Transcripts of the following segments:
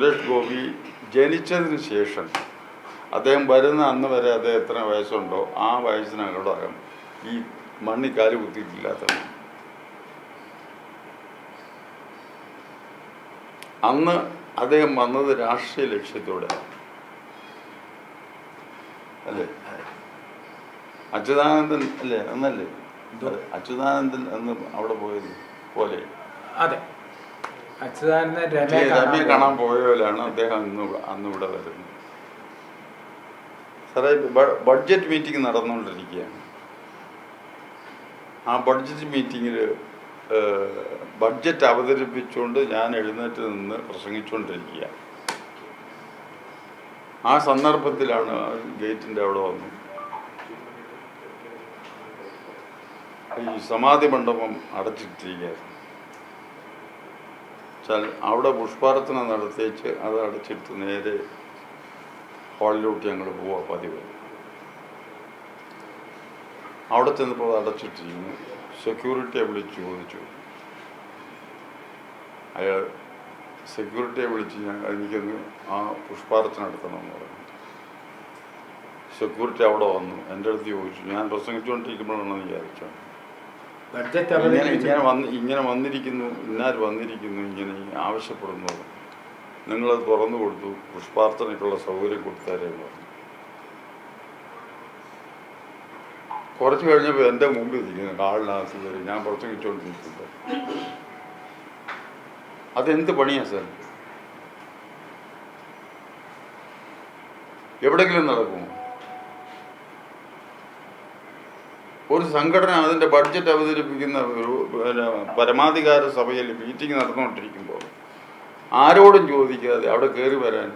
സുരേഷ് ഗോപി ജനിച്ചതിന് ശേഷം അദ്ദേഹം വരുന്ന അന്ന് വരെ അദ്ദേഹം എത്ര വയസ്സുണ്ടോ ആ വയസ്സിനകടകം ഈ മണ്ണിൽ കാല് കുത്തിയിട്ടില്ലാത്തതാണ്. അന്ന് അദ്ദേഹം വന്നത് രാഷ്ട്രീയ ലക്ഷ്യത്തോടെ അല്ലേ? അച്യുതാനന്ദൻ അല്ലേ എന്നല്ലേ? അച്യുതാനന്ദൻ എന്ന് അവിടെ പോയത് പോലെ അതെ, അച്യുതാനന്ദൻ രമയെ കാണാൻ പോയ പോലെയാണ് അദ്ദേഹം അന്ന് ഇവിടെ വരുന്നത്. സാറേ, ബഡ്ജറ്റ് മീറ്റിംഗ് നടന്നുകൊണ്ടിരിക്കുകയാണ്. ആ ബഡ്ജറ്റ് മീറ്റിങ്ങിൽ ബഡ്ജറ്റ് അവതരിപ്പിച്ചുകൊണ്ട് ഞാൻ എഴുന്നേറ്റ് നിന്ന് പ്രസംഗിച്ചുകൊണ്ടിരിക്കുക. ആ സന്ദർഭത്തിലാണ് ഗേറ്റിൻ്റെ അവിടെ വന്നു ഈ സമാധി മണ്ഡപം അടച്ചിട്ടിരിക്കുകയായിരുന്നു. അവിടെ പുഷ്പാർച്ചന നടത്തിച്ച് അത് അടച്ചിട്ട് നേരെ ഹാളിലോട്ട് ഞങ്ങൾ പോവാ പതിവ്. അവിടെ ചെന്നപ്പോൾ അത് അടച്ചിട്ടിരിക്കുന്നു. സെക്യൂരിറ്റിയെ വിളിച്ച് ചോദിച്ചു. അയാൾ സെക്യൂരിറ്റിയെ വിളിച്ച് എനിക്കൊന്ന് ആ പുഷ്പാർച്ചന നടത്തണമെന്ന് പറഞ്ഞു. സെക്യൂരിറ്റി അവിടെ വന്നു, എൻ്റെ അടുത്ത് ചോദിച്ചു. ഞാൻ പ്രസംഗിച്ചുകൊണ്ടിരിക്കുമ്പോഴാണെന്ന് വിചാരിച്ചു. ഇങ്ങനെ വന്നിരിക്കുന്നു, ഇന്നാർ വന്നിരിക്കുന്നു, ഇങ്ങനെ ആവശ്യപ്പെടുന്നത് നിങ്ങളത് തുറന്നു കൊടുത്തു, പുഷ്പാർച്ചനയ്ക്കുള്ള സൗകര്യം കൊടുത്താലേ പറഞ്ഞു. കുറച്ച് കഴിഞ്ഞപ്പോൾ എൻ്റെ മുമ്പിൽ ഇരിക്കുന്നു കാളിനകത്ത് കയറി ഞാൻ പ്രസംഗിച്ചുകൊണ്ടിരിക്കുമ്പോൾ. അതെന്ത് പണിയാ സാർ? എവിടെയെങ്കിലും നടക്കുമോ? ഒരു സംഘടന അതിൻ്റെ ബഡ്ജറ്റ് അവതരിപ്പിക്കുന്ന പരമാധികാര സഭയിൽ മീറ്റിംഗ് നടന്നുകൊണ്ടിരിക്കുമ്പോൾ ആരോടും ചോദിക്കാതെ അവിടെ കയറി വരാൻ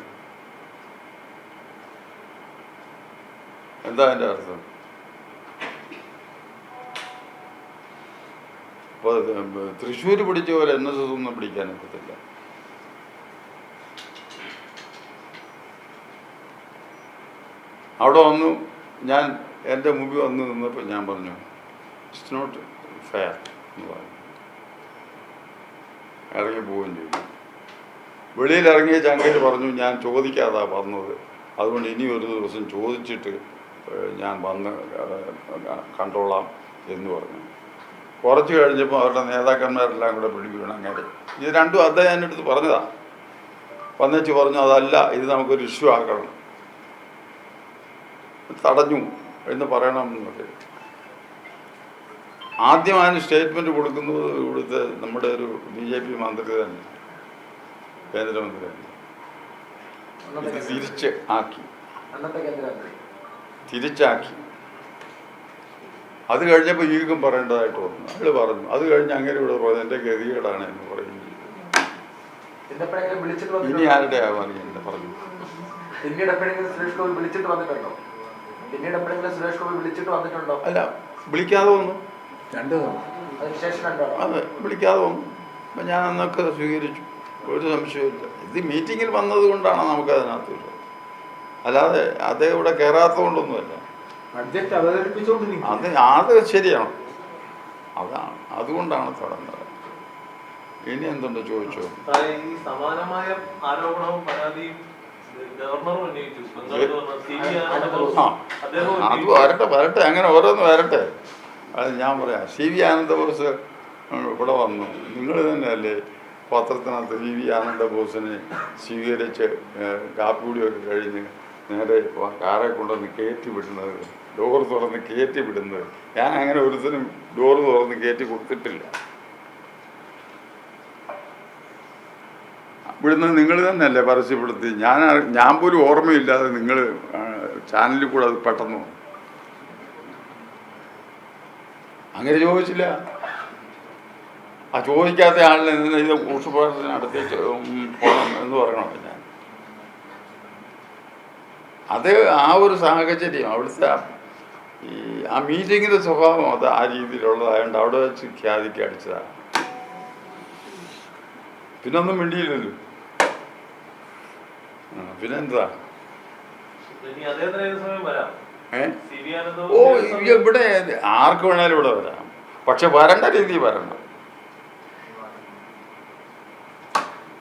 എന്താ അതിൻ്റെ അർത്ഥം? അപ്പോൾ തൃശ്ശൂർ പിടിച്ച പോലെ NSS ഒന്നും പിടിക്കാൻ പറ്റത്തില്ല. അവിടെ വന്നു, ഞാൻ എൻ്റെ മുമ്പിൽ വന്ന് നിന്നപ്പോൾ ഞാൻ പറഞ്ഞു ഇറ്റ്സ് നോട്ട് ഫെയർ എന്ന് പറഞ്ഞു. ഇറങ്ങി പോവുകയും ചെയ്തു. വെളിയിലിറങ്ങിയ ചങ്ങേര് പറഞ്ഞു ഞാൻ ചോദിക്കാതാ വന്നത്, അതുകൊണ്ട് ഇനി ഒരു ദിവസം ചോദിച്ചിട്ട് ഞാൻ വന്ന് കണ്ടോളാം എന്ന് പറഞ്ഞു. കുറച്ച് കഴിഞ്ഞപ്പോൾ അവരുടെ നേതാക്കന്മാരെല്ലാം കൂടെ പിടിക്കണം. അങ്ങനെ ഇത് രണ്ടും അദ്ദേഹം എൻ്റെ അടുത്ത് പറഞ്ഞതാണ്. വന്നേച്ച് പറഞ്ഞു അതല്ല, ഇത് നമുക്കൊരു ഇഷ്യൂ ആക്കണം, തടഞ്ഞു എന്ന് പറയണമെന്നൊക്കെ. ആദ്യം അതിന് സ്റ്റേറ്റ്മെൻറ്റ് കൊടുക്കുന്നത് ഇവിടുത്തെ നമ്മുടെ ഒരു BJP മന്ത്രി തന്നെ, കേന്ദ്രമന്ത്രി തന്നെ. തിരിച്ചാക്കി. അത് കഴിഞ്ഞപ്പോൾ ഈഗം പറയേണ്ടതായിട്ട് വന്നു. അയാൾ പറഞ്ഞു. അത് കഴിഞ്ഞ് അങ്ങനെ ഇവിടെ പറഞ്ഞു എൻ്റെ ഗതികേടാണ് എന്ന് പറയുന്നത്. ഇനി ആരുടെ ആവാൻ എന്നെ പറഞ്ഞു. അല്ല, വിളിക്കാതെ വന്നു. അതെ, വിളിക്കാതെ വന്നു. അപ്പം ഞാൻ അന്നൊക്കെ സ്വീകരിച്ചു, ഒരു സംശയമില്ല. ഇത് മീറ്റിങ്ങിൽ വന്നത് കൊണ്ടാണ് നമുക്കതിനകത്ത് ഉള്ളത്, അല്ലാതെ അദ്ദേഹം ഇവിടെ കയറാത്തത് കൊണ്ടൊന്നുമല്ല. അത് ശരിയാണ്, അതാണ്, അതുകൊണ്ടാണ് തടഞ്ഞത്. ഇനി എന്തുണ്ട് ചോദിച്ചോ? അത് വരട്ടെ, അങ്ങനെ ഓരോന്ന് വരട്ടെ. അത് ഞാൻ പറയാം. CV ആനന്ദബോസ് ഇവിടെ വന്നു. നിങ്ങൾ തന്നെയല്ലേ പത്രത്തിനകത്ത് CV ആനന്ദബോസിനെ സ്വീകരിച്ച് കാപ്പിക്കുടിയൊക്കെ കഴിഞ്ഞ് നേരെ കാറെ കൊണ്ടുവന്ന് കയറ്റി വിടുന്നത്, ഡോർ തുറന്ന് കയറ്റി വിടുന്നത്. ഞാൻ അങ്ങനെ ഒരുത്തരും ഡോറ് തുറന്ന് കയറ്റി കൊടുത്തിട്ടില്ല. വിടുന്നത് നിങ്ങൾ തന്നെയല്ലേ പരസ്യപ്പെടുത്തി. ഞാൻ പോലും ഓർമ്മയില്ലാതെ നിങ്ങൾ ചാനലിൽ കൂടെ അത് പെട്ടെന്ന് അങ്ങനെ ചോദിച്ചില്ല. ആ ചോദിക്കാത്ത ആളിനെ ഇത് പുഷ്പാർച്ചന നടത്തിയിട്ട് പോകണം എന്ന് പറയണോ ഞാൻ? അത് ആ ഒരു സാഹചര്യം അവിടുത്തെ ആ മീറ്റിങ്ങിൻ്റെ സ്വഭാവം അത് ആ രീതിയിലുള്ളതായതുകൊണ്ട് അവിടെ വെച്ച് ഖ്യാതിക്ക് അടിച്ചതാണ്. പിന്നൊന്നും മിണ്ടിയില്ലല്ലോ. പിന്നെന്താ? ഓ, ഇവിടെ ആർക്ക് വേണേലും ഇവിടെ വരാം, പക്ഷെ വരേണ്ട രീതിയിൽ വരണം.